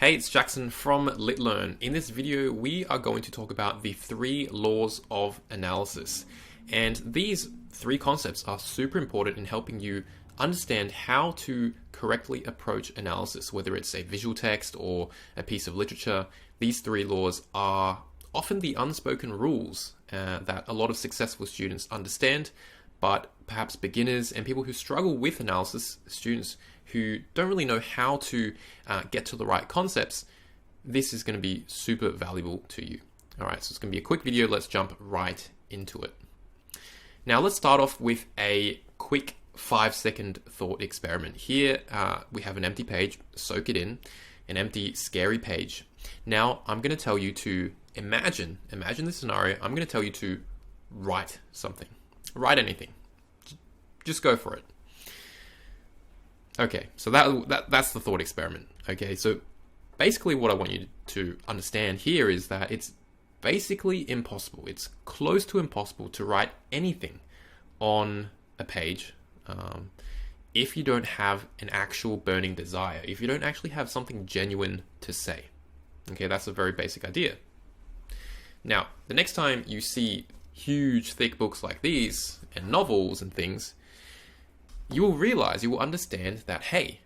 Hey, it's Jackson from LitLearn. In this video, we are going to talk about the 3 laws of analysis. And these 3 concepts are super important in helping you understand how to correctly approach analysis, whether it's a visual text or a piece of literature. These 3 laws are often the unspoken rules that a lot of successful students understand, but perhaps beginners and people who struggle with analysis, students who don't really know how to get to the right concepts, this is going to be super valuable to you. All right, so it's going to be a quick video. Let's jump right into it. Now, let's start off with a quick 5-second thought experiment. Here, we have an empty page, soak it in, an empty, scary page. Now, I'm going to tell you to imagine this scenario. I'm going to tell you to write something, write anything. Just go for it. Okay, so that's the thought experiment. Okay, so basically what I want you to understand here is that it's basically impossible. It's close to impossible to write anything on a page if you don't have an actual burning desire, if you don't actually have something genuine to say. Okay, that's a very basic idea. Now, the next time you see huge, thick books like these and novels and things, you will realize, you will understand that, hey,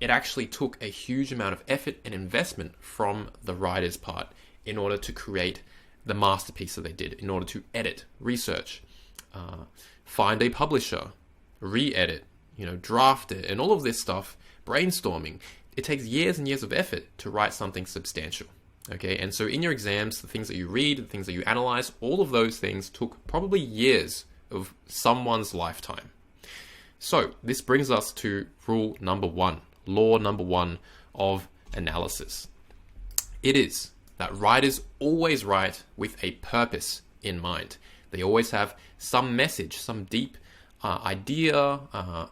it actually took a huge amount of effort and investment from the writer's part in order to create the masterpiece that they did, in order to edit, research, find a publisher, re-edit, draft it, and all of this stuff, brainstorming. It takes years and years of effort to write something substantial. Okay, and so in your exams, the things that you read, the things that you analyze, all of those things took probably years of someone's lifetime. So this brings us to rule number 1, law number 1 of analysis. It is that writers always write with a purpose in mind. They always have some message, some deep idea,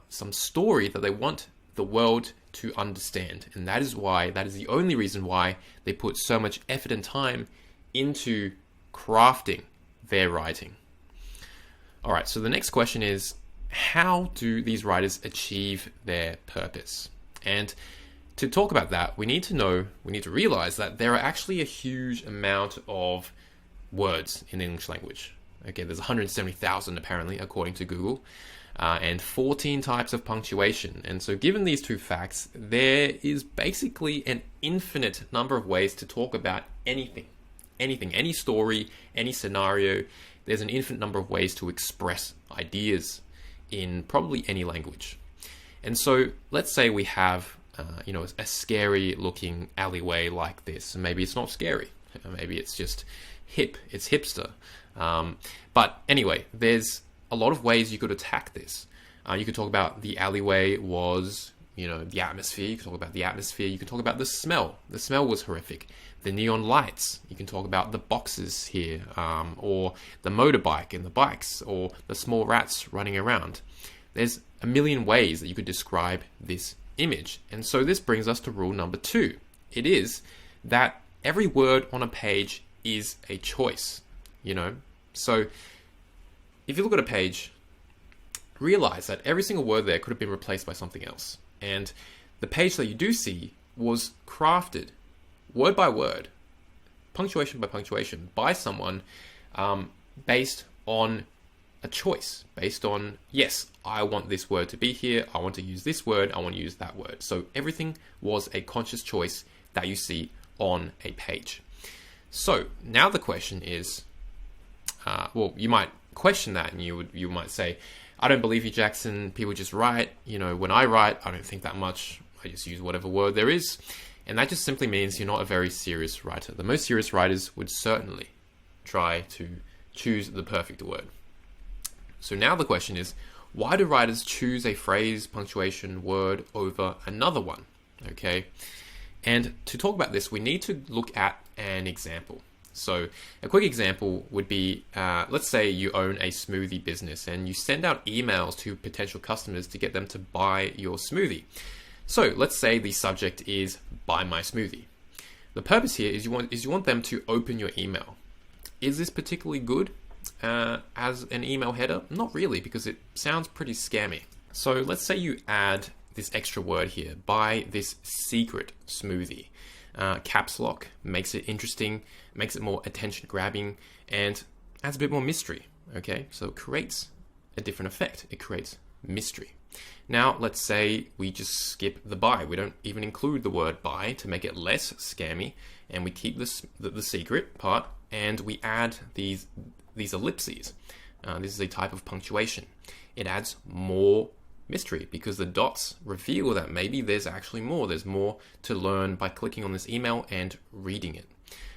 some story that they want the world to understand. And that is the only reason why they put so much effort and time into crafting their writing. All right, so the next question is, how do these writers achieve their purpose? And to talk about that, we need to realize that there are actually a huge amount of words in the English language. Okay, there's 170,000 apparently, according to Google, and 14 types of punctuation. And so given these 2 facts, there is basically an infinite number of ways to talk about anything, any story, any scenario. There's an infinite number of ways to express ideas in probably any language. And so let's say we have a scary looking alleyway like this, and maybe it's not scary, maybe it's just hip, it's hipster, but anyway, there's a lot of ways you could attack this. You could talk about the alleyway was the atmosphere. You could talk about the atmosphere. You could talk about the smell was horrific. The neon lights, you can talk about the boxes here, or the motorbike and the bikes, or the small rats running around. There's a million ways that you could describe this image. And so this brings us to rule number 2. It is that every word on a page is a choice, So if you look at a page, realize that every single word there could have been replaced by something else. And the page that you do see was crafted word by word, punctuation by punctuation, by someone based on a choice, based on, yes, I want this word to be here, I want to use this word, I want to use that word. So everything was a conscious choice that you see on a page. So now the question is, you might question that and you might say, I don't believe you, Jackson. People just write. When I write, I don't think that much. I just use whatever word there is. And that just simply means you're not a very serious writer. The most serious writers would certainly try to choose the perfect word. So now the question is, why do writers choose a phrase, punctuation, word over another one? Okay. And to talk about this, we need to look at an example. So a quick example would be, let's say you own a smoothie business and you send out emails to potential customers to get them to buy your smoothie. So let's say the subject is buy my smoothie. The purpose here is you want them to open your email. Is this particularly good as an email header? Not really, because it sounds pretty scammy. So let's say you add this extra word here. Buy this secret smoothie. Caps lock makes it interesting, makes it more attention grabbing, and adds a bit more mystery. Okay, so it creates a different effect. It creates mystery. Now, let's say we just skip the buy. We don't even include the word buy to make it less scammy, and we keep the secret part, and we add these ellipses. This is a type of punctuation. It adds more mystery because the dots reveal that maybe there's actually more. There's more to learn by clicking on this email and reading it.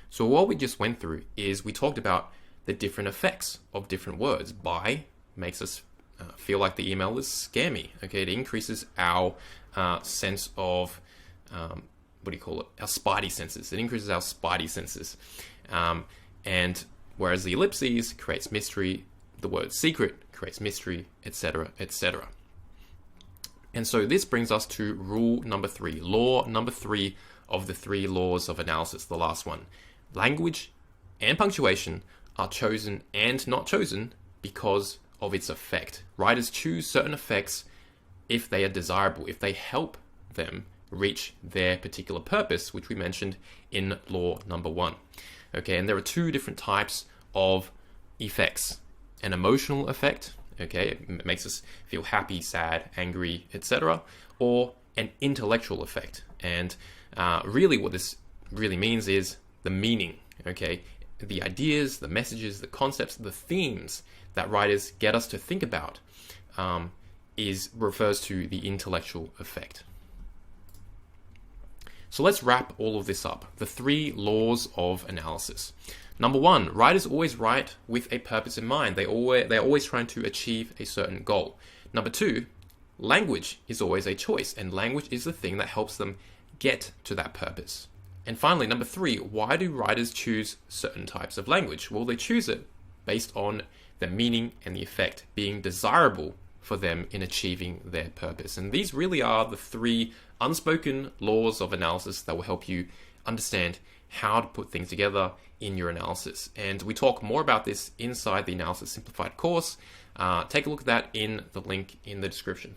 So what we just went through is we talked about the different effects of different words. Buy makes us feel like the email is scammy. Okay, it increases our sense of our spidey senses. It increases our spidey senses, and whereas the ellipses creates mystery, the word secret creates mystery, etc., etc. And so this brings us to rule number 3, law number 3 of the 3 laws of analysis. The last one: language and punctuation are chosen and not chosen because of its effect. Writers choose certain effects if they are desirable, if they help them reach their particular purpose, which we mentioned in law number 1. Okay, and there are 2 different types of effects. An emotional effect, okay, it makes us feel happy, sad, angry, etc., or an intellectual effect. And really what this really means is the meaning, okay, the ideas, the messages, the concepts, the themes that writers get us to think about refers to the intellectual effect. So let's wrap all of this up. The 3 laws of analysis. Number 1, writers always write with a purpose in mind. They're always trying to achieve a certain goal. Number 2, language is always a choice, and language is the thing that helps them get to that purpose. And finally, number 3, why do writers choose certain types of language? Well, they choose it based on the meaning and the effect being desirable for them in achieving their purpose. And these really are the 3 unspoken laws of analysis that will help you understand how to put things together in your analysis. And we talk more about this inside the Analysis Simplified course. Take a look at that in the link in the description.